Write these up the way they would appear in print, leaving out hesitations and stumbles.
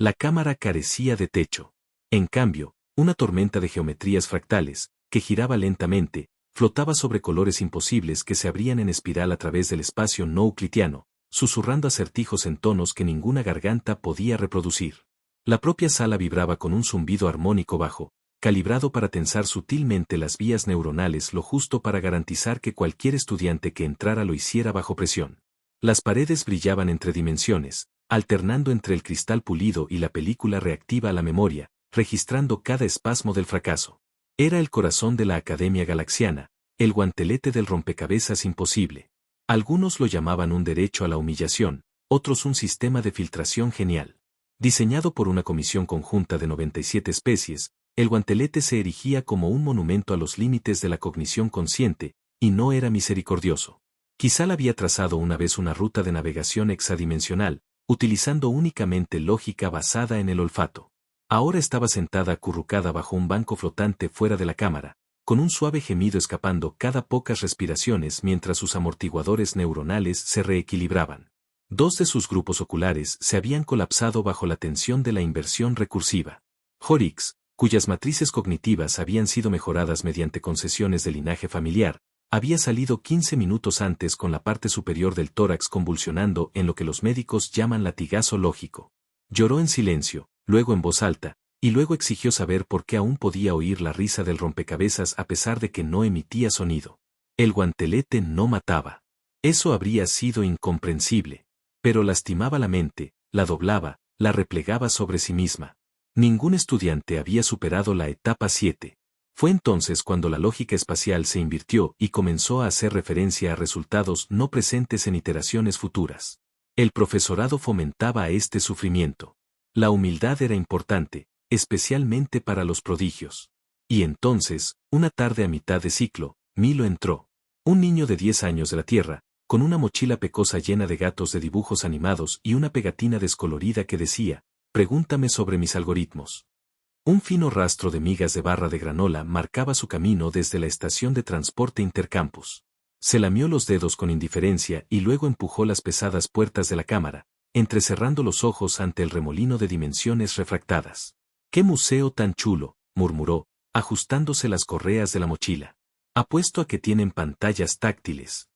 La cámara carecía de techo. En cambio, una tormenta de geometrías fractales, que giraba lentamente, flotaba sobre colores imposibles que se abrían en espiral a través del espacio no euclidiano, susurrando acertijos en tonos que ninguna garganta podía reproducir. La propia sala vibraba con un zumbido armónico bajo, calibrado para tensar sutilmente las vías neuronales lo justo para garantizar que cualquier estudiante que entrara lo hiciera bajo presión. Las paredes brillaban entre dimensiones, alternando entre el cristal pulido y la película reactiva a la memoria, registrando cada espasmo del fracaso. Era el corazón de la Academia Galaxiana, el guantelete del rompecabezas imposible. Algunos lo llamaban un derecho a la humillación, otros un sistema de filtración genial. Diseñado por una comisión conjunta de 97 especies, el guantelete se erigía como un monumento a los límites de la cognición consciente, y no era misericordioso. Quizá la había trazado una vez una ruta de navegación hexadimensional, utilizando únicamente lógica basada en el olfato. Ahora estaba sentada acurrucada bajo un banco flotante fuera de la cámara, con un suave gemido escapando cada pocas respiraciones mientras sus amortiguadores neuronales se reequilibraban. Dos de sus grupos oculares se habían colapsado bajo la tensión de la inversión recursiva. Horrocks, cuyas matrices cognitivas habían sido mejoradas mediante concesiones de linaje familiar, había salido 15 minutos antes con la parte superior del tórax convulsionando en lo que los médicos llaman latigazo lógico. Lloró en silencio, luego en voz alta, y luego exigió saber por qué aún podía oír la risa del rompecabezas a pesar de que no emitía sonido. El guantelete no mataba. Eso habría sido incomprensible. Pero lastimaba la mente, la doblaba, la replegaba sobre sí misma. Ningún estudiante había superado la etapa 7. Fue entonces cuando la lógica espacial se invirtió y comenzó a hacer referencia a resultados no presentes en iteraciones futuras. El profesorado fomentaba este sufrimiento. La humildad era importante, especialmente para los prodigios. Y entonces, una tarde a mitad de ciclo, Milo entró. Un niño de 10 años de la Tierra, con una mochila pecosa llena de gatos de dibujos animados y una pegatina descolorida que decía, «Pregúntame sobre mis algoritmos». Un fino rastro de migas de barra de granola marcaba su camino desde la estación de transporte Intercampus. Se lamió los dedos con indiferencia y luego empujó las pesadas puertas de la cámara, entrecerrando los ojos ante el remolino de dimensiones refractadas. «¡Qué museo tan chulo!», murmuró, ajustándose las correas de la mochila. «Apuesto a que tienen pantallas táctiles».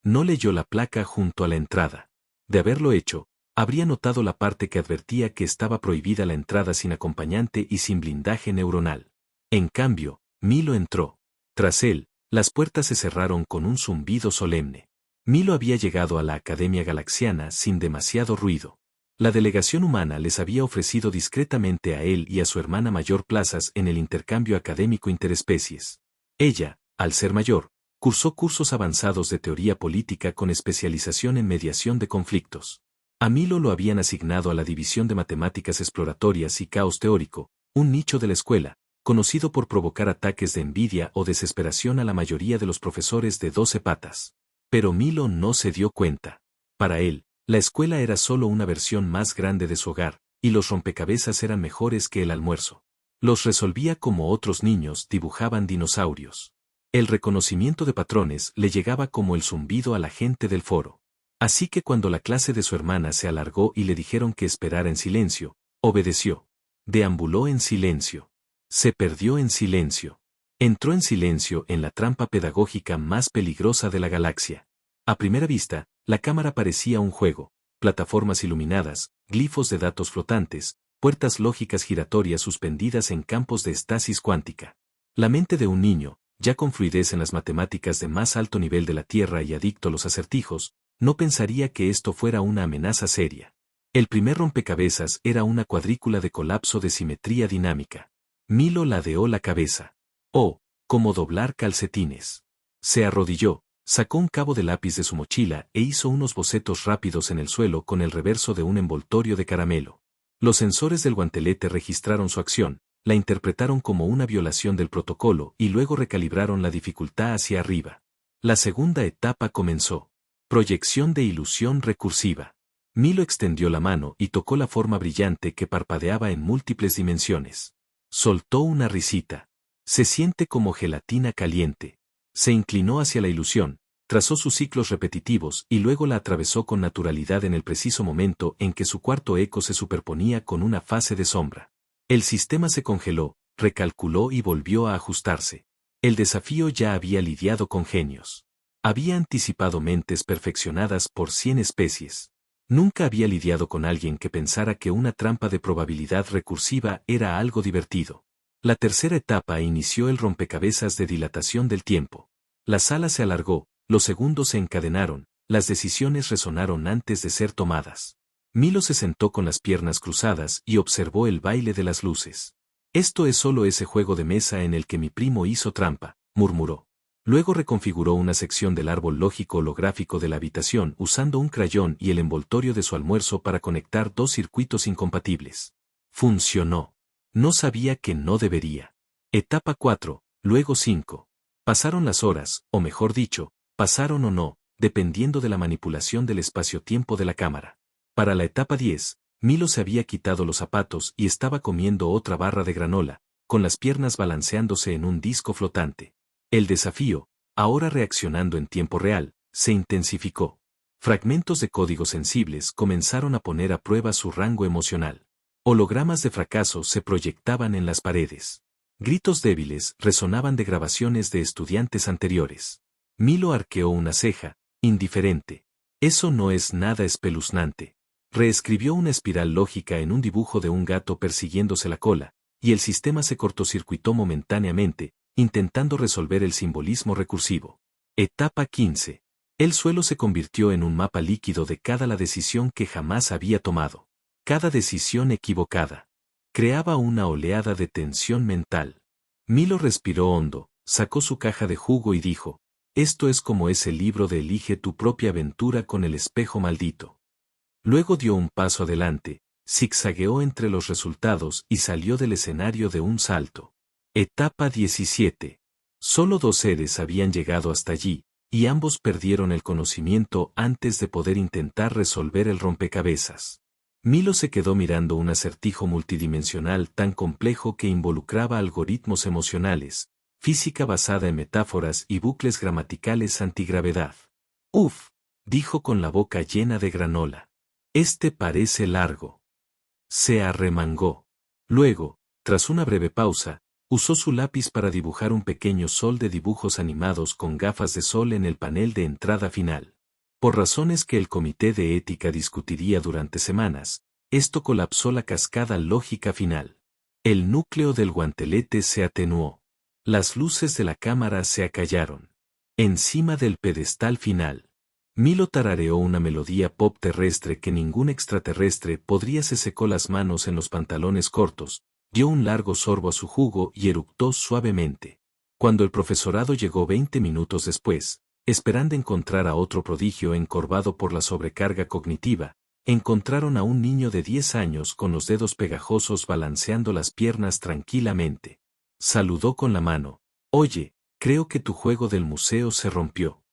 No leyó la placa junto a la entrada. De haberlo hecho, habría notado la parte que advertía que estaba prohibida la entrada sin acompañante y sin blindaje neuronal. En cambio, Milo entró. Tras él, las puertas se cerraron con un zumbido solemne. Milo había llegado a la Academia Galaxiana sin demasiado ruido. La delegación humana les había ofrecido discretamente a él y a su hermana mayor plazas en el intercambio académico interespecies. Ella, al ser mayor, cursó cursos avanzados de teoría política con especialización en mediación de conflictos. A Milo lo habían asignado a la división de matemáticas exploratorias y caos teórico, un nicho de la escuela, conocido por provocar ataques de envidia o desesperación a la mayoría de los profesores de 12 patas. Pero Milo no se dio cuenta. Para él, la escuela era solo una versión más grande de su hogar, y los rompecabezas eran mejores que el almuerzo. Los resolvía como otros niños dibujaban dinosaurios. El reconocimiento de patrones le llegaba como el zumbido a la gente del foro. Así que cuando la clase de su hermana se alargó y le dijeron que esperara en silencio, obedeció. Deambuló en silencio. Se perdió en silencio. Entró en silencio en la trampa pedagógica más peligrosa de la galaxia. A primera vista, la cámara parecía un juego, plataformas iluminadas, glifos de datos flotantes, puertas lógicas giratorias suspendidas en campos de estasis cuántica. La mente de un niño, ya con fluidez en las matemáticas de más alto nivel de la Tierra y adicto a los acertijos, no pensaría que esto fuera una amenaza seria. El primer rompecabezas era una cuadrícula de colapso de simetría dinámica. Milo ladeó la cabeza. Oh, como doblar calcetines. Se arrodilló, sacó un cabo de lápiz de su mochila e hizo unos bocetos rápidos en el suelo con el reverso de un envoltorio de caramelo. Los sensores del guantelete registraron su acción, la interpretaron como una violación del protocolo y luego recalibraron la dificultad hacia arriba. La segunda etapa comenzó. Proyección de ilusión recursiva. Milo extendió la mano y tocó la forma brillante que parpadeaba en múltiples dimensiones. Soltó una risita. Se siente como gelatina caliente. Se inclinó hacia la ilusión, trazó sus ciclos repetitivos y luego la atravesó con naturalidad en el preciso momento en que su cuarto eco se superponía con una fase de sombra. El sistema se congeló, recalculó y volvió a ajustarse. El desafío ya había lidiado con genios. Había anticipado mentes perfeccionadas por 100 especies. Nunca había lidiado con alguien que pensara que una trampa de probabilidad recursiva era algo divertido. La tercera etapa inició el rompecabezas de dilatación del tiempo. La sala se alargó, los segundos se encadenaron, las decisiones resonaron antes de ser tomadas. Milo se sentó con las piernas cruzadas y observó el baile de las luces. Esto es solo ese juego de mesa en el que mi primo hizo trampa, murmuró. Luego reconfiguró una sección del árbol lógico holográfico de la habitación usando un crayón y el envoltorio de su almuerzo para conectar dos circuitos incompatibles. Funcionó. No sabía que no debería. Etapa 4, luego 5. Pasaron las horas, o mejor dicho, pasaron o no, dependiendo de la manipulación del espacio-tiempo de la cámara. Para la etapa 10, Milo se había quitado los zapatos y estaba comiendo otra barra de granola, con las piernas balanceándose en un disco flotante. El desafío, ahora reaccionando en tiempo real, se intensificó. Fragmentos de códigos sensibles comenzaron a poner a prueba su rango emocional. Hologramas de fracaso se proyectaban en las paredes. Gritos débiles resonaban de grabaciones de estudiantes anteriores. Milo arqueó una ceja, indiferente. Eso no es nada espeluznante. Reescribió una espiral lógica en un dibujo de un gato persiguiéndose la cola, y el sistema se cortocircuitó momentáneamente, intentando resolver el simbolismo recursivo. Etapa 15. El suelo se convirtió en un mapa líquido de cada la decisión que jamás había tomado. Cada decisión equivocada. Creaba una oleada de tensión mental. Milo respiró hondo, sacó su caja de jugo y dijo, esto es como ese libro de Elige tu propia aventura con el espejo maldito. Luego dio un paso adelante, zigzagueó entre los resultados y salió del escenario de un salto. Etapa 17. Solo 2 seres habían llegado hasta allí, y ambos perdieron el conocimiento antes de poder intentar resolver el rompecabezas. Milo se quedó mirando un acertijo multidimensional tan complejo que involucraba algoritmos emocionales, física basada en metáforas y bucles gramaticales antigravedad. Uf, dijo con la boca llena de granola. Este parece largo. Se arremangó. Luego, tras una breve pausa, usó su lápiz para dibujar un pequeño sol de dibujos animados con gafas de sol en el panel de entrada final. Por razones que el comité de ética discutiría durante semanas, esto colapsó la cascada lógica final. El núcleo del guantelete se atenuó. Las luces de la cámara se acallaron. Encima del pedestal final, Milo tarareó una melodía pop terrestre que ningún extraterrestre podría. Se secó las manos en los pantalones cortos, dio un largo sorbo a su jugo y eructó suavemente. Cuando el profesorado llegó 20 minutos después, esperando encontrar a otro prodigio encorvado por la sobrecarga cognitiva, encontraron a un niño de 10 años con los dedos pegajosos balanceando las piernas tranquilamente. Saludó con la mano. Oye, creo que tu juego del museo se rompió.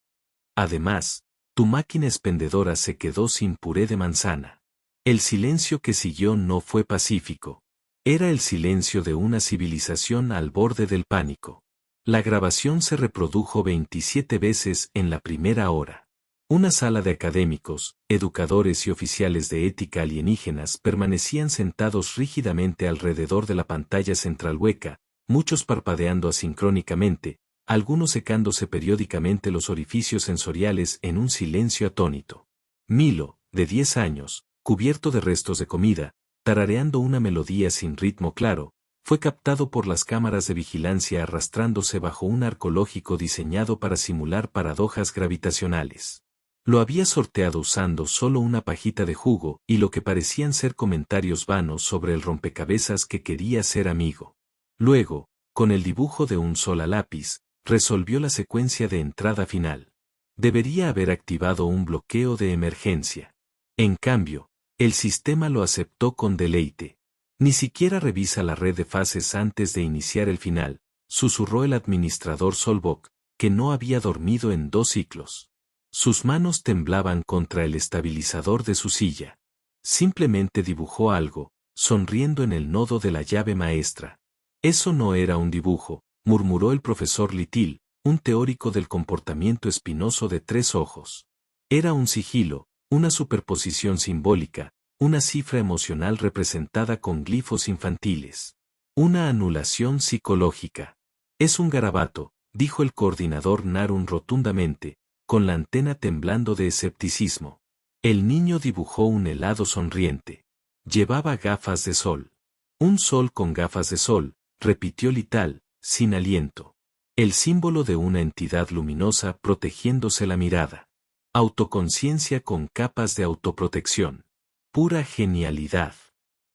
Además, tu máquina expendedora se quedó sin puré de manzana. El silencio que siguió no fue pacífico. Era el silencio de una civilización al borde del pánico. La grabación se reprodujo 27 veces en la primera hora. Una sala de académicos, educadores y oficiales de ética alienígenas permanecían sentados rígidamente alrededor de la pantalla central hueca, muchos parpadeando asincrónicamente, algunos secándose periódicamente los orificios sensoriales en un silencio atónito. Milo, de 10 años, cubierto de restos de comida, tarareando una melodía sin ritmo claro, fue captado por las cámaras de vigilancia arrastrándose bajo un arco lógico diseñado para simular paradojas gravitacionales. Lo había sorteado usando solo una pajita de jugo y lo que parecían ser comentarios vanos sobre el rompecabezas que quería ser amigo. Luego, con el dibujo de un sol a lápiz, resolvió la secuencia de entrada final. Debería haber activado un bloqueo de emergencia. En cambio, el sistema lo aceptó con deleite. Ni siquiera revisa la red de fases antes de iniciar el final, susurró el administrador Solbok, que no había dormido en 2 ciclos. Sus manos temblaban contra el estabilizador de su silla. Simplemente dibujó algo, sonriendo en el nodo de la llave maestra. Eso no era un dibujo, murmuró el profesor Litil, un teórico del comportamiento espinoso de 3 ojos. Era un sigilo, una superposición simbólica, una cifra emocional representada con glifos infantiles. Una anulación psicológica. Es un garabato, dijo el coordinador Narun rotundamente, con la antena temblando de escepticismo. El niño dibujó un helado sonriente. Llevaba gafas de sol. Un sol con gafas de sol, repitió Lital, sin aliento. El símbolo de una entidad luminosa protegiéndose la mirada. Autoconciencia con capas de autoprotección. Pura genialidad.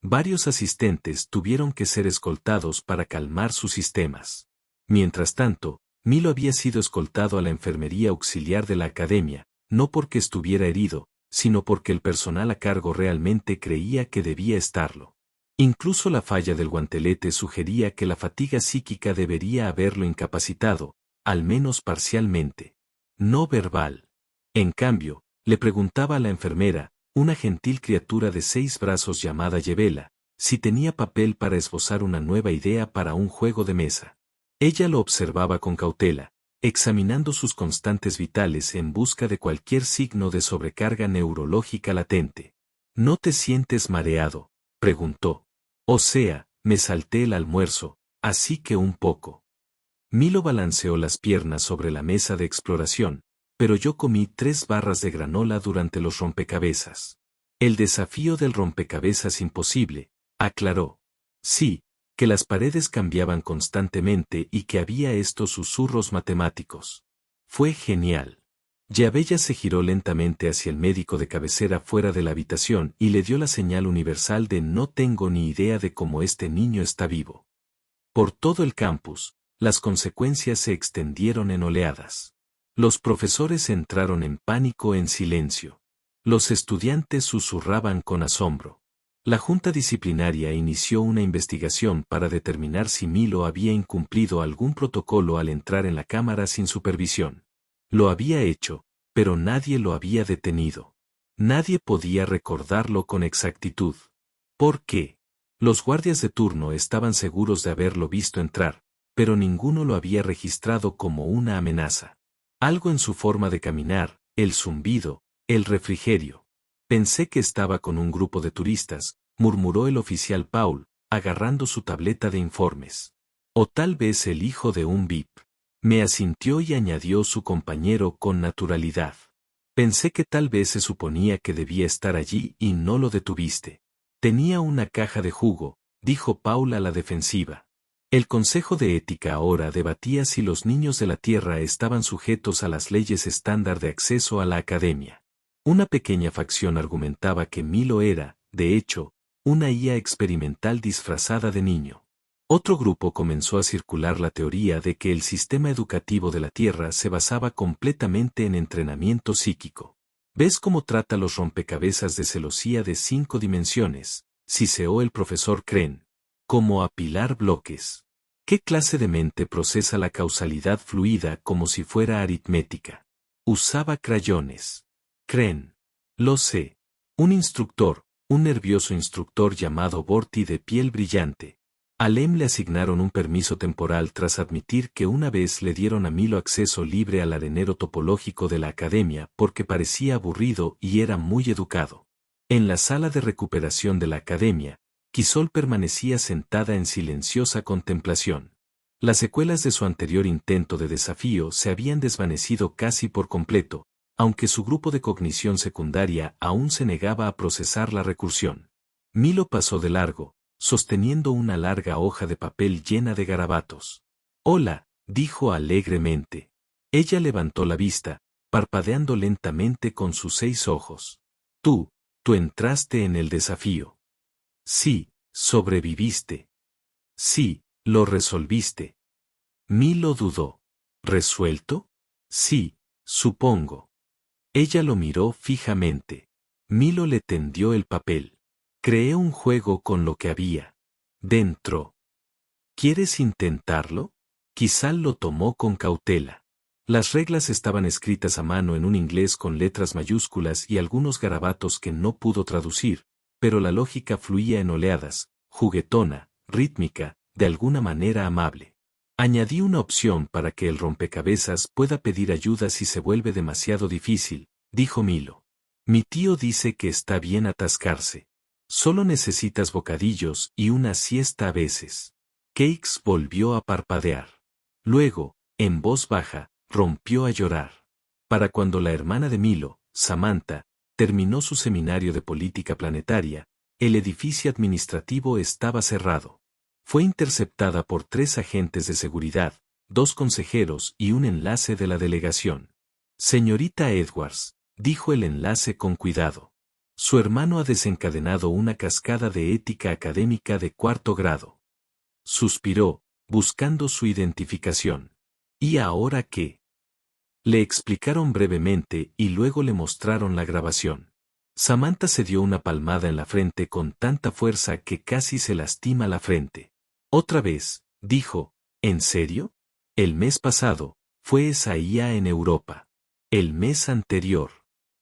Varios asistentes tuvieron que ser escoltados para calmar sus sistemas. Mientras tanto, Milo había sido escoltado a la enfermería auxiliar de la academia, no porque estuviera herido, sino porque el personal a cargo realmente creía que debía estarlo. Incluso la falla del guantelete sugería que la fatiga psíquica debería haberlo incapacitado, al menos parcialmente. No verbal. En cambio, le preguntaba a la enfermera, una gentil criatura de 6 brazos llamada Yevela, si tenía papel para esbozar una nueva idea para un juego de mesa. Ella lo observaba con cautela, examinando sus constantes vitales en busca de cualquier signo de sobrecarga neurológica latente. ¿No te sientes mareado?, preguntó. O sea, me salté el almuerzo, así que un poco. Milo balanceó las piernas sobre la mesa de exploración, pero yo comí 3 barras de granola durante los rompecabezas. El desafío del rompecabezas imposible, aclaró. Sí, que las paredes cambiaban constantemente y que había estos susurros matemáticos. Fue genial. Yabella se giró lentamente hacia el médico de cabecera fuera de la habitación y le dio la señal universal de no tengo ni idea de cómo este niño está vivo. Por todo el campus, las consecuencias se extendieron en oleadas. Los profesores entraron en pánico en silencio. Los estudiantes susurraban con asombro. La junta disciplinaria inició una investigación para determinar si Milo había incumplido algún protocolo al entrar en la cámara sin supervisión. Lo había hecho, pero nadie lo había detenido. Nadie podía recordarlo con exactitud. ¿Por qué? Los guardias de turno estaban seguros de haberlo visto entrar, pero ninguno lo había registrado como una amenaza. Algo en su forma de caminar, el zumbido, el refrigerio. Pensé que estaba con un grupo de turistas, murmuró el oficial Paul, agarrando su tableta de informes. O tal vez el hijo de un VIP. Me asintió y añadió su compañero con naturalidad. Pensé que tal vez se suponía que debía estar allí y no lo detuviste. Tenía una caja de jugo, dijo Paul a la defensiva. El Consejo de Ética ahora debatía si los niños de la Tierra estaban sujetos a las leyes estándar de acceso a la academia. Una pequeña facción argumentaba que Milo era, de hecho, una IA experimental disfrazada de niño. Otro grupo comenzó a circular la teoría de que el sistema educativo de la Tierra se basaba completamente en entrenamiento psíquico. ¿Ves cómo trata los rompecabezas de celosía de 5 dimensiones? Siseó el profesor Kren. Como apilar bloques. ¿Qué clase de mente procesa la causalidad fluida como si fuera aritmética? Usaba crayones. Kren. Lo sé. Un instructor, un nervioso instructor llamado Borti de piel brillante. A Lem le asignaron un permiso temporal tras admitir que una vez le dieron a Milo acceso libre al arenero topológico de la academia porque parecía aburrido y era muy educado. En la sala de recuperación de la academia, Kisol permanecía sentada en silenciosa contemplación. Las secuelas de su anterior intento de desafío se habían desvanecido casi por completo, aunque su grupo de cognición secundaria aún se negaba a procesar la recursión. Milo pasó de largo, sosteniendo una larga hoja de papel llena de garabatos. «Hola», dijo alegremente. Ella levantó la vista, parpadeando lentamente con sus 6 ojos. Tú entraste en el desafío. Sí, sobreviviste. Sí, lo resolviste. Milo dudó. ¿Resuelto? Sí, supongo. Ella lo miró fijamente. Milo le tendió el papel. Creé un juego con lo que había dentro. ¿Quieres intentarlo? Quizá lo tomó con cautela. Las reglas estaban escritas a mano en un inglés con letras mayúsculas y algunos garabatos que no pudo traducir, pero la lógica fluía en oleadas, juguetona, rítmica, de alguna manera amable. Añadí una opción para que el rompecabezas pueda pedir ayuda si se vuelve demasiado difícil, dijo Milo. Mi tío dice que está bien atascarse. Solo necesitas bocadillos y una siesta a veces. Cakes volvió a parpadear. Luego, en voz baja, rompió a llorar. Para cuando la hermana de Milo, Samantha, terminó su seminario de política planetaria, el edificio administrativo estaba cerrado. Fue interceptada por 3 agentes de seguridad, 2 consejeros y un enlace de la delegación. Señorita Edwards, dijo el enlace con cuidado. Su hermano ha desencadenado una cascada de ética académica de 4º grado. Suspiró, buscando su identificación. ¿Y ahora qué? Le explicaron brevemente y luego le mostraron la grabación. Samantha se dio una palmada en la frente con tanta fuerza que casi se lastima la frente. Otra vez, dijo, ¿en serio? El mes pasado, fue esa IA en Europa. El mes anterior.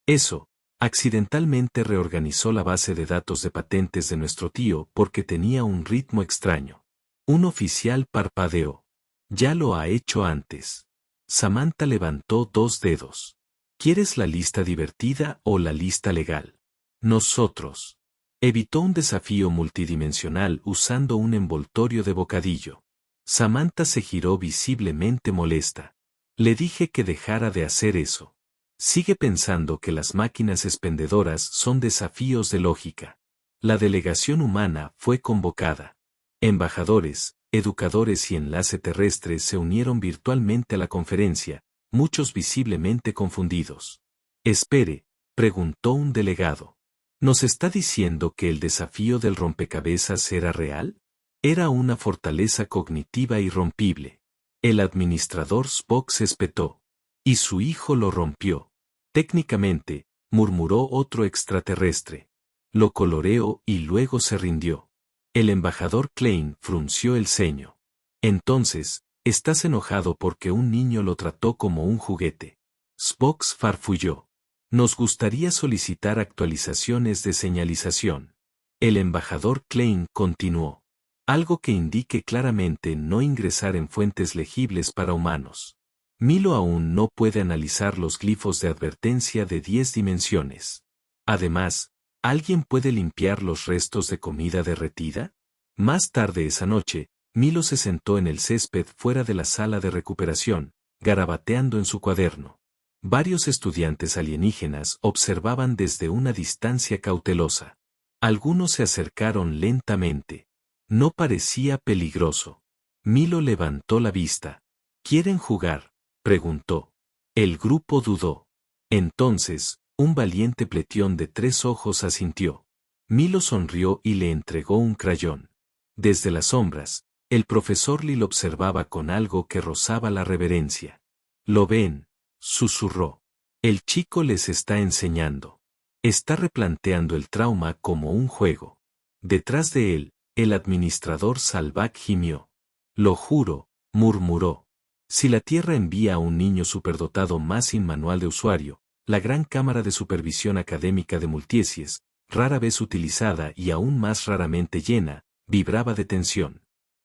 Eso, accidentalmente reorganizó la base de datos de patentes de nuestro tío porque tenía un ritmo extraño. Un oficial parpadeó. Ya lo ha hecho antes. Samantha levantó 2 dedos. ¿Quieres la lista divertida o la lista legal? Nosotros. Evitó un desafío multidimensional usando un envoltorio de bocadillo. Samantha se giró visiblemente molesta. Le dije que dejara de hacer eso. Sigue pensando que las máquinas expendedoras son desafíos de lógica. La delegación humana fue convocada. Embajadores, educadores y enlace terrestre se unieron virtualmente a la conferencia, muchos visiblemente confundidos. Espere, preguntó un delegado. ¿Nos está diciendo que el desafío del rompecabezas era real? Era una fortaleza cognitiva irrompible. El administrador Spock se espetó. Y su hijo lo rompió. Técnicamente, murmuró otro extraterrestre. Lo coloreó y luego se rindió. El embajador Klein frunció el ceño. Entonces, estás enojado porque un niño lo trató como un juguete. Spock farfulló. Nos gustaría solicitar actualizaciones de señalización. El embajador Klein continuó. Algo que indique claramente no ingresar en fuentes legibles para humanos. Milo aún no puede analizar los glifos de advertencia de 10 dimensiones. Además, ¿alguien puede limpiar los restos de comida derretida? Más tarde esa noche, Milo se sentó en el césped fuera de la sala de recuperación, garabateando en su cuaderno. Varios estudiantes alienígenas observaban desde una distancia cautelosa. Algunos se acercaron lentamente. No parecía peligroso. Milo levantó la vista. ¿Quieren jugar?, preguntó. El grupo dudó. Entonces, un valiente pletión de 3 ojos asintió. Milo sonrió y le entregó un crayón. Desde las sombras, el profesor Lee lo observaba con algo que rozaba la reverencia. ¿Lo ven?, susurró. El chico les está enseñando. Está replanteando el trauma como un juego. Detrás de él, el administrador Salvac gimió. Lo juro, murmuró. Si la Tierra envía a un niño superdotado más sin manual de usuario, la gran cámara de supervisión académica de Multiecies, rara vez utilizada y aún más raramente llena, vibraba de tensión.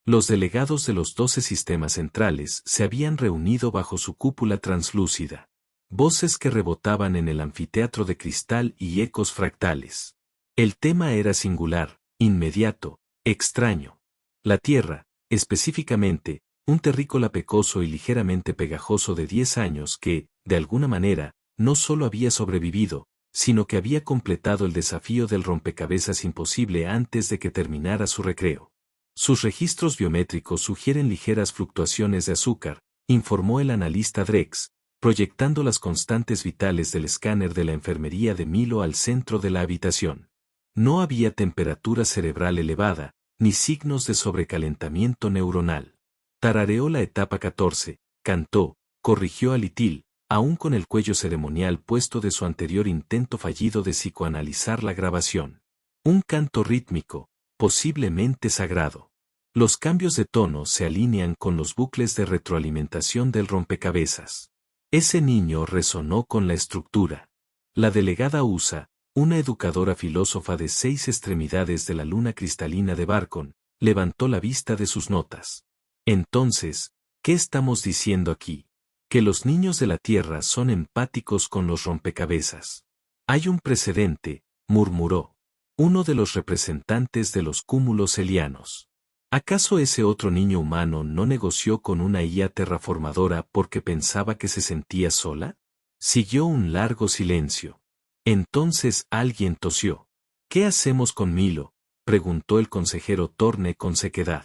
Los delegados de los 12 sistemas centrales se habían reunido bajo su cúpula translúcida. Voces que rebotaban en el anfiteatro de cristal y ecos fractales. El tema era singular, inmediato, extraño. La Tierra, específicamente, un terrícola pecoso y ligeramente pegajoso de 10 años que, de alguna manera, no solo había sobrevivido, sino que había completado el desafío del rompecabezas imposible antes de que terminara su recreo. Sus registros biométricos sugieren ligeras fluctuaciones de azúcar, informó el analista Drex, proyectando las constantes vitales del escáner de la enfermería de Milo al centro de la habitación. No había temperatura cerebral elevada, ni signos de sobrecalentamiento neuronal. Tarareó la etapa 14, cantó, corrigió a Litil, aún con el cuello ceremonial puesto de su anterior intento fallido de psicoanalizar la grabación. Un canto rítmico, posiblemente sagrado. Los cambios de tono se alinean con los bucles de retroalimentación del rompecabezas. Ese niño resonó con la estructura. La delegada USA, una educadora filósofa de 6 extremidades de la luna cristalina de Barcon, levantó la vista de sus notas. Entonces, ¿Qué estamos diciendo aquí? Que los niños de la Tierra son empáticos con los rompecabezas. Hay un precedente, murmuró uno de los representantes de los cúmulos helianos. ¿Acaso ese otro niño humano no negoció con una IA terraformadora porque pensaba que se sentía sola? Siguió un largo silencio. Entonces alguien tosió. ¿Qué hacemos con Milo?, preguntó el consejero Thorne con sequedad.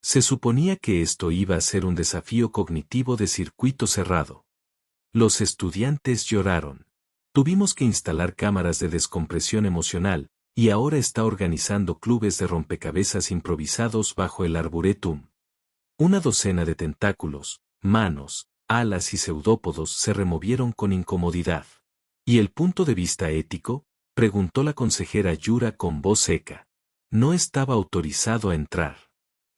Se suponía que esto iba a ser un desafío cognitivo de circuito cerrado. Los estudiantes lloraron. Tuvimos que instalar cámaras de descompresión emocional, y ahora está organizando clubes de rompecabezas improvisados bajo el arboretum. Una docena de tentáculos, manos, alas y pseudópodos se removieron con incomodidad. ¿Y el punto de vista ético?, preguntó la consejera Yura con voz seca. No estaba autorizado a entrar.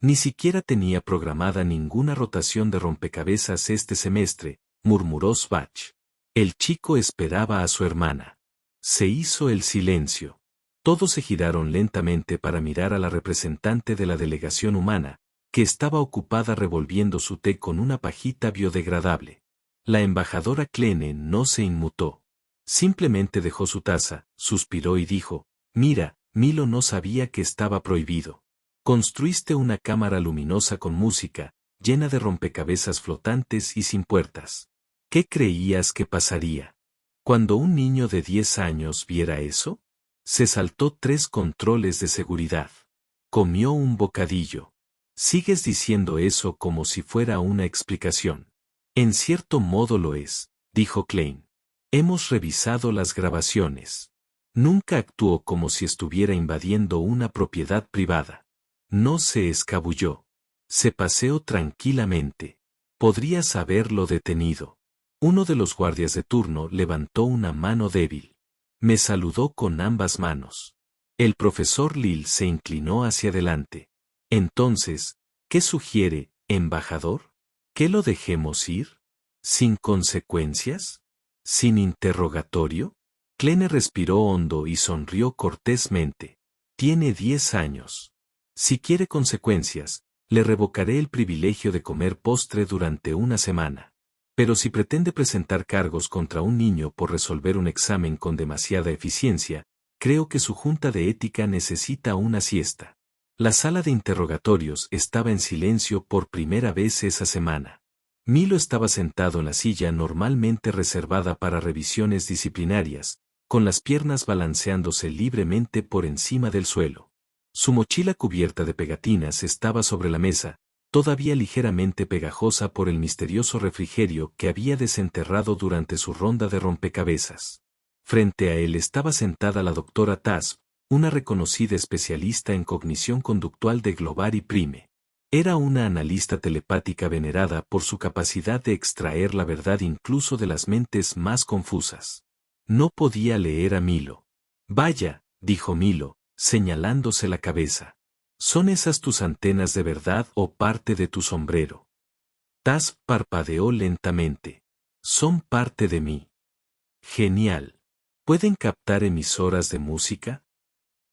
Ni siquiera tenía programada ninguna rotación de rompecabezas este semestre, murmuró Svach. El chico esperaba a su hermana. Se hizo el silencio. Todos se giraron lentamente para mirar a la representante de la delegación humana, que estaba ocupada revolviendo su té con una pajita biodegradable. La embajadora Kleene no se inmutó. Simplemente dejó su taza, suspiró y dijo, «Mira, Milo no sabía que estaba prohibido. Construiste una cámara luminosa con música, llena de rompecabezas flotantes y sin puertas. ¿Qué creías que pasaría? Cuando un niño de 10 años viera eso, se saltó 3 controles de seguridad. Comió un bocadillo. Sigues diciendo eso como si fuera una explicación. En cierto modo lo es, dijo Klein. Hemos revisado las grabaciones. Nunca actuó como si estuviera invadiendo una propiedad privada. No se escabulló. Se paseó tranquilamente. Podrías haberlo detenido. Uno de los guardias de turno levantó una mano débil. Me saludó con ambas manos. El profesor Lil se inclinó hacia adelante. Entonces, ¿qué sugiere, embajador? ¿Que lo dejemos ir? ¿Sin consecuencias? ¿Sin interrogatorio? Kleene respiró hondo y sonrió cortésmente. Tiene 10 años. Si quiere consecuencias, le revocaré el privilegio de comer postre durante una semana. Pero si pretende presentar cargos contra un niño por resolver un examen con demasiada eficiencia, creo que su junta de ética necesita una siesta. La sala de interrogatorios estaba en silencio por primera vez esa semana. Milo estaba sentado en la silla normalmente reservada para revisiones disciplinarias, con las piernas balanceándose libremente por encima del suelo. Su mochila cubierta de pegatinas estaba sobre la mesa, todavía ligeramente pegajosa por el misterioso refrigerio que había desenterrado durante su ronda de rompecabezas. Frente a él estaba sentada la doctora Tasp, una reconocida especialista en cognición conductual de Globar y Prime. Era una analista telepática venerada por su capacidad de extraer la verdad incluso de las mentes más confusas. No podía leer a Milo. Vaya, dijo Milo, señalándose la cabeza. ¿Son esas tus antenas de verdad o parte de tu sombrero? Tasp parpadeó lentamente. Son parte de mí. Genial. ¿Pueden captar emisoras de música?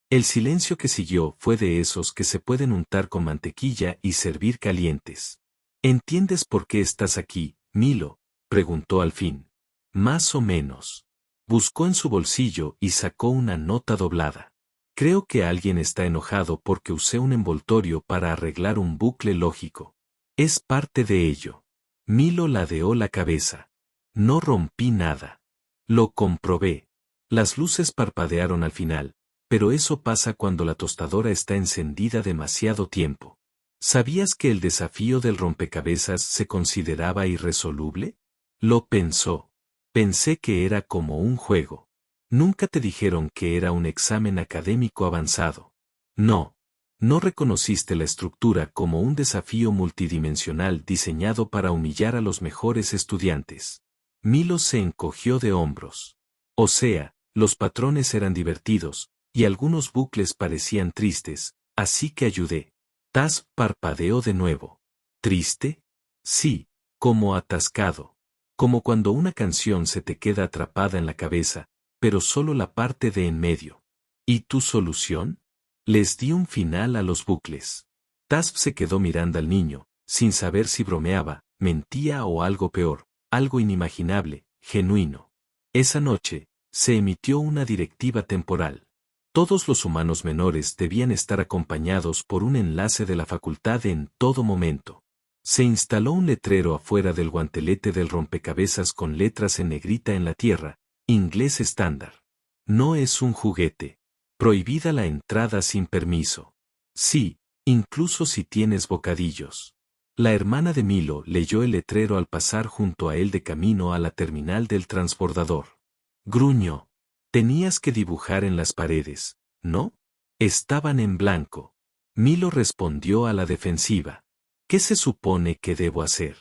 El silencio que siguió fue de esos que se pueden untar con mantequilla y servir calientes. ¿Entiendes por qué estás aquí, Milo?, preguntó al fin. Más o menos. Buscó en su bolsillo y sacó una nota doblada. Creo que alguien está enojado porque usé un envoltorio para arreglar un bucle lógico. Es parte de ello. Milo ladeó la cabeza. No rompí nada. Lo comprobé. Las luces parpadearon al final, pero eso pasa cuando la tostadora está encendida demasiado tiempo. ¿Sabías que el desafío del rompecabezas se consideraba irresoluble? Lo pensó. Pensé que era como un juego. Nunca te dijeron que era un examen académico avanzado. No. No reconociste la estructura como un desafío multidimensional diseñado para humillar a los mejores estudiantes. Milo se encogió de hombros. O sea, los patrones eran divertidos, y algunos bucles parecían tristes, así que ayudé. Tasp parpadeó de nuevo. ¿Triste? Sí, como atascado. Como cuando una canción se te queda atrapada en la cabeza, pero solo la parte de en medio. ¿Y tu solución? Les di un final a los bucles. Tasp se quedó mirando al niño, sin saber si bromeaba, mentía o algo peor, algo inimaginable, genuino. Esa noche, se emitió una directiva temporal. Todos los humanos menores debían estar acompañados por un enlace de la facultad en todo momento. Se instaló un letrero afuera del guantelete del rompecabezas con letras en negrita en la tierra, inglés estándar. No es un juguete. Prohibida la entrada sin permiso. Sí, incluso si tienes bocadillos. La hermana de Milo leyó el letrero al pasar junto a él de camino a la terminal del transbordador. Gruñó. Tenías que dibujar en las paredes, ¿no? Estaban en blanco. Milo respondió a la defensiva. ¿Qué se supone que debo hacer?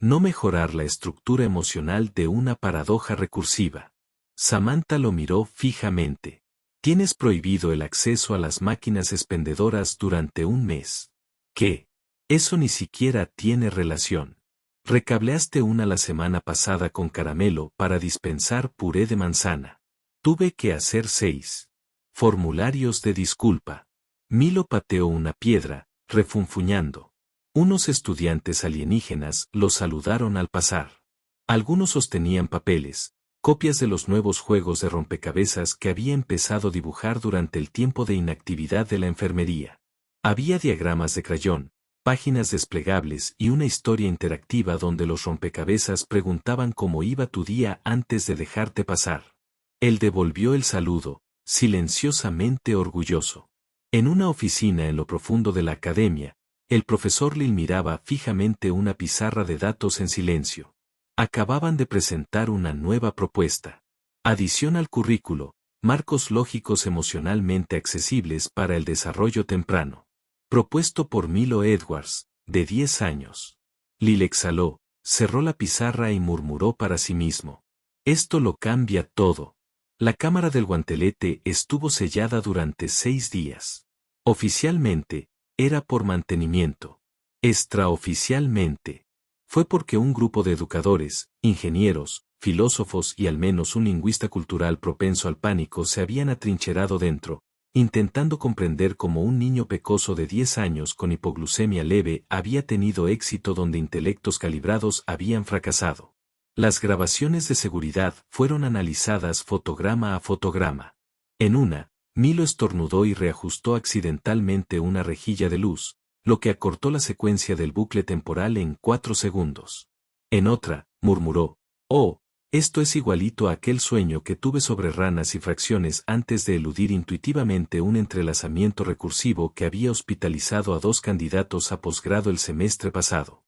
No mejorar la estructura emocional de una paradoja recursiva. Samantha lo miró fijamente. Tienes prohibido el acceso a las máquinas expendedoras durante un mes. ¿Qué? Eso ni siquiera tiene relación. Recableaste una la semana pasada con caramelo para dispensar puré de manzana. Tuve que hacer 6 formularios de disculpa. Milo pateó una piedra, refunfuñando. Unos estudiantes alienígenas lo saludaron al pasar. Algunos sostenían papeles, copias de los nuevos juegos de rompecabezas que había empezado a dibujar durante el tiempo de inactividad de la enfermería. Había diagramas de crayón, páginas desplegables y una historia interactiva donde los rompecabezas preguntaban cómo iba tu día antes de dejarte pasar. Él devolvió el saludo, silenciosamente orgulloso. En una oficina en lo profundo de la academia, el profesor Lil miraba fijamente una pizarra de datos en silencio. Acababan de presentar una nueva propuesta. Adición al currículo, marcos lógicos emocionalmente accesibles para el desarrollo temprano. Propuesto por Milo Edwards, de 10 años. Lil exhaló, cerró la pizarra y murmuró para sí mismo. Esto lo cambia todo. La cámara del guantelete estuvo sellada durante 6 días. Oficialmente, era por mantenimiento. Extraoficialmente, fue porque un grupo de educadores, ingenieros, filósofos y al menos un lingüista cultural propenso al pánico se habían atrincherado dentro, intentando comprender cómo un niño pecoso de 10 años con hipoglucemia leve había tenido éxito donde intelectos calibrados habían fracasado. Las grabaciones de seguridad fueron analizadas fotograma a fotograma. En una, Milo estornudó y reajustó accidentalmente una rejilla de luz, lo que acortó la secuencia del bucle temporal en 4 segundos. En otra, murmuró, «Oh, esto es igualito a aquel sueño que tuve sobre ranas y fracciones antes de eludir intuitivamente un entrelazamiento recursivo que había hospitalizado a 2 candidatos a posgrado el semestre pasado».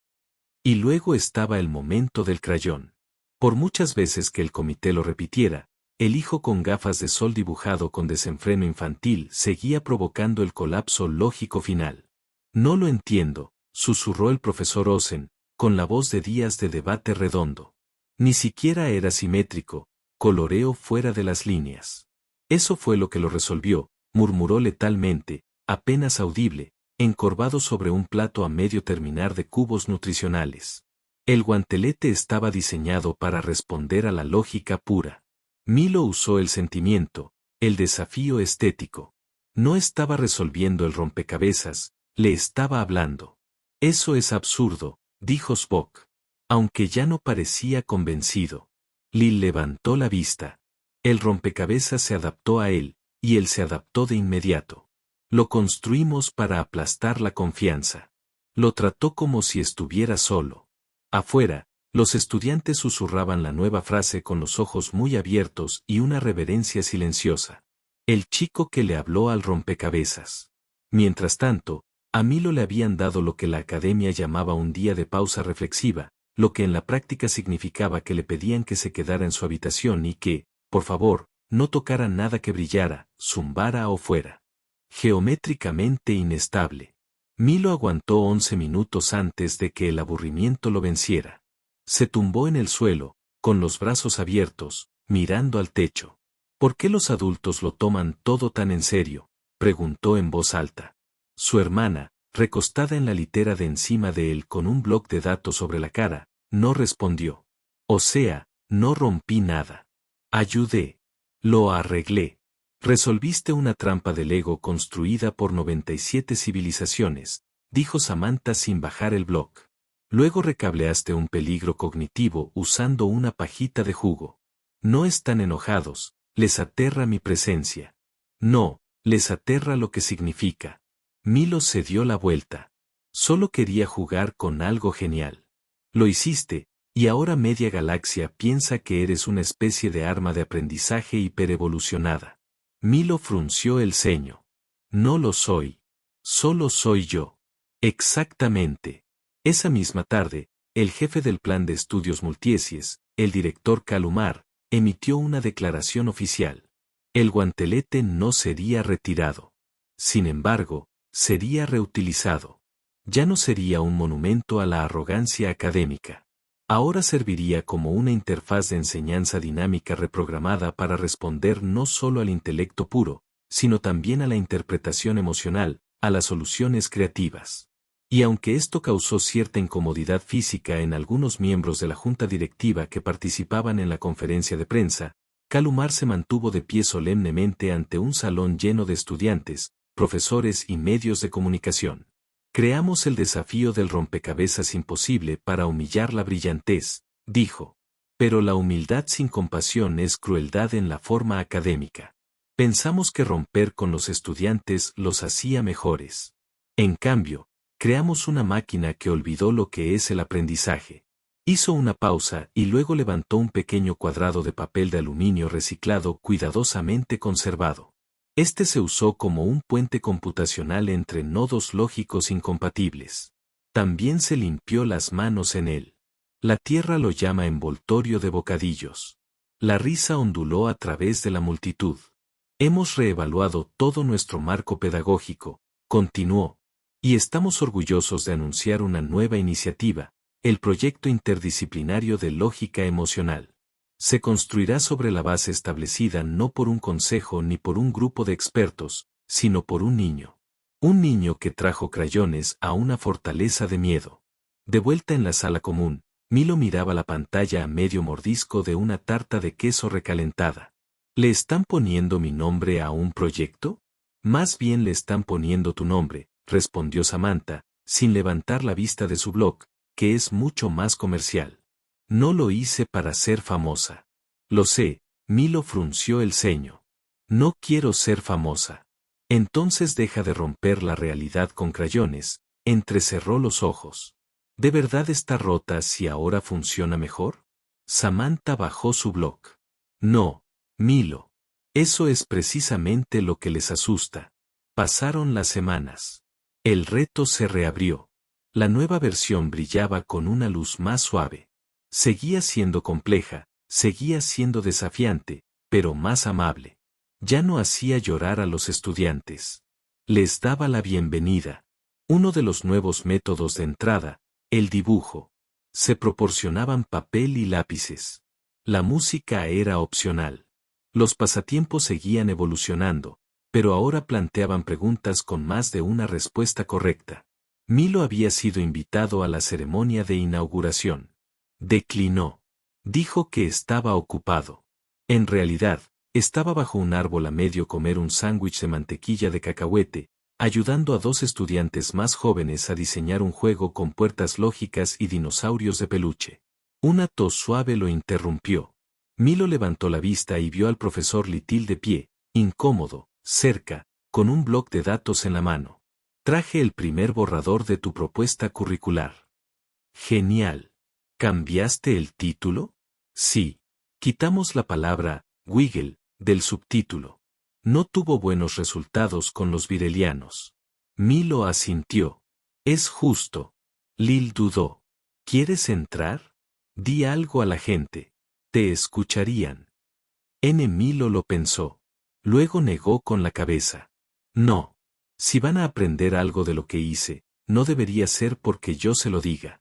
Y luego estaba el momento del crayón. Por muchas veces que el comité lo repitiera, el hijo con gafas de sol dibujado con desenfreno infantil seguía provocando el colapso lógico final. «No lo entiendo», susurró el profesor Ozen, con la voz de días de debate redondo. Ni siquiera era simétrico, coloreo fuera de las líneas. Eso fue lo que lo resolvió, murmuró letalmente, apenas audible, encorvado sobre un plato a medio terminar de cubos nutricionales. El guantelete estaba diseñado para responder a la lógica pura. Milo usó el sentimiento, el desafío estético. No estaba resolviendo el rompecabezas, le estaba hablando. «Eso es absurdo», dijo Spock. Aunque ya no parecía convencido. Lil levantó la vista. El rompecabezas se adaptó a él, y él se adaptó de inmediato. Lo construimos para aplastar la confianza. Lo trató como si estuviera solo. Afuera, los estudiantes susurraban la nueva frase con los ojos muy abiertos y una reverencia silenciosa. El chico que le habló al rompecabezas. Mientras tanto, a Milo le habían dado lo que la academia llamaba un día de pausa reflexiva, lo que en la práctica significaba que le pedían que se quedara en su habitación y que, por favor, no tocara nada que brillara, zumbara o fuera geométricamente inestable. Milo aguantó 11 minutos antes de que el aburrimiento lo venciera. Se tumbó en el suelo, con los brazos abiertos, mirando al techo. «¿Por qué los adultos lo toman todo tan en serio?», preguntó en voz alta. Su hermana, recostada en la litera de encima de él con un bloc de datos sobre la cara, no respondió. «O sea, no rompí nada. Ayudé. Lo arreglé. Resolviste una trampa de Lego construida por 97 civilizaciones, dijo Samantha sin bajar el bloc. Luego recableaste un peligro cognitivo usando una pajita de jugo. No están enojados, les aterra mi presencia. No, les aterra lo que significa. Milo se dio la vuelta. Solo quería jugar con algo genial. Lo hiciste, y ahora media galaxia piensa que eres una especie de arma de aprendizaje hiperevolucionada. Milo frunció el ceño. No lo soy. Solo soy yo. Exactamente. Esa misma tarde, el jefe del plan de estudios multiecies, el director Kalumar, emitió una declaración oficial. El guantelete no sería retirado. Sin embargo, sería reutilizado. Ya no sería un monumento a la arrogancia académica. Ahora serviría como una interfaz de enseñanza dinámica reprogramada para responder no solo al intelecto puro, sino también a la interpretación emocional, a las soluciones creativas. Y aunque esto causó cierta incomodidad física en algunos miembros de la junta directiva que participaban en la conferencia de prensa, Kalumar se mantuvo de pie solemnemente ante un salón lleno de estudiantes, profesores y medios de comunicación. Creamos el desafío del rompecabezas imposible para humillar la brillantez, dijo. Pero la humildad sin compasión es crueldad en la forma académica. Pensamos que romper con los estudiantes los hacía mejores. En cambio, creamos una máquina que olvidó lo que es el aprendizaje. Hizo una pausa y luego levantó un pequeño cuadrado de papel de aluminio reciclado cuidadosamente conservado. Este se usó como un puente computacional entre nodos lógicos incompatibles. También se limpió las manos en él. La Tierra lo llama envoltorio de bocadillos. La risa onduló a través de la multitud. Hemos reevaluado todo nuestro marco pedagógico, continuó, y estamos orgullosos de anunciar una nueva iniciativa, el proyecto interdisciplinario de lógica emocional. Se construirá sobre la base establecida no por un consejo ni por un grupo de expertos, sino por un niño. Un niño que trajo crayones a una fortaleza de miedo. De vuelta en la sala común, Milo miraba la pantalla a medio mordisco de una tarta de queso recalentada. ¿Le están poniendo mi nombre a un proyecto? Más bien le están poniendo tu nombre, respondió Samantha, sin levantar la vista de su blog, que es mucho más comercial. No lo hice para ser famosa. Lo sé, Milo frunció el ceño. No quiero ser famosa. Entonces deja de romper la realidad con crayones, entrecerró los ojos. ¿De verdad está rota si ahora funciona mejor? Samantha bajó su blog. No, Milo. Eso es precisamente lo que les asusta. Pasaron las semanas. El reto se reabrió. La nueva versión brillaba con una luz más suave. Seguía siendo compleja, seguía siendo desafiante, pero más amable. Ya no hacía llorar a los estudiantes. Les daba la bienvenida. Uno de los nuevos métodos de entrada, el dibujo. Se proporcionaban papel y lápices. La música era opcional. Los pasatiempos seguían evolucionando, pero ahora planteaban preguntas con más de una respuesta correcta. Milo había sido invitado a la ceremonia de inauguración. Declinó. Dijo que estaba ocupado. En realidad, estaba bajo un árbol a medio comer un sándwich de mantequilla de cacahuete, ayudando a dos estudiantes más jóvenes a diseñar un juego con puertas lógicas y dinosaurios de peluche. Una tos suave lo interrumpió. Milo levantó la vista y vio al profesor Little de pie, incómodo, cerca, con un bloc de datos en la mano. Traje el primer borrador de tu propuesta curricular. Genial. ¿Cambiaste el título? Sí. Quitamos la palabra Wiggle del subtítulo. No tuvo buenos resultados con los virelianos. Milo asintió. Es justo. Lil dudó. ¿Quieres entrar? Di algo a la gente. Te escucharían. Milo lo pensó. Luego negó con la cabeza. No. Si van a aprender algo de lo que hice, no debería ser porque yo se lo diga.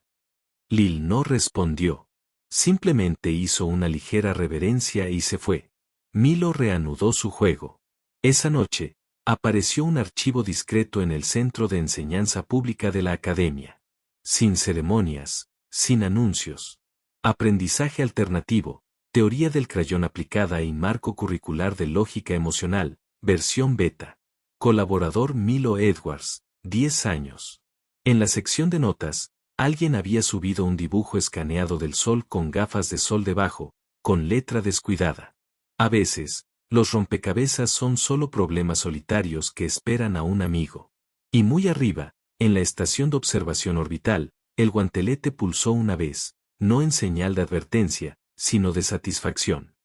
Lil no respondió. Simplemente hizo una ligera reverencia y se fue. Milo reanudó su juego. Esa noche, apareció un archivo discreto en el centro de enseñanza pública de la academia. Sin ceremonias, sin anuncios. Aprendizaje alternativo, teoría del crayón aplicada y marco curricular de lógica emocional, versión beta. Colaborador Milo Edwards, 10 años. En la sección de notas, alguien había subido un dibujo escaneado del sol con gafas de sol debajo, con letra descuidada. A veces, los rompecabezas son solo problemas solitarios que esperan a un amigo. Y muy arriba, en la estación de observación orbital, el guantelete pulsó una vez, no en señal de advertencia, sino de satisfacción.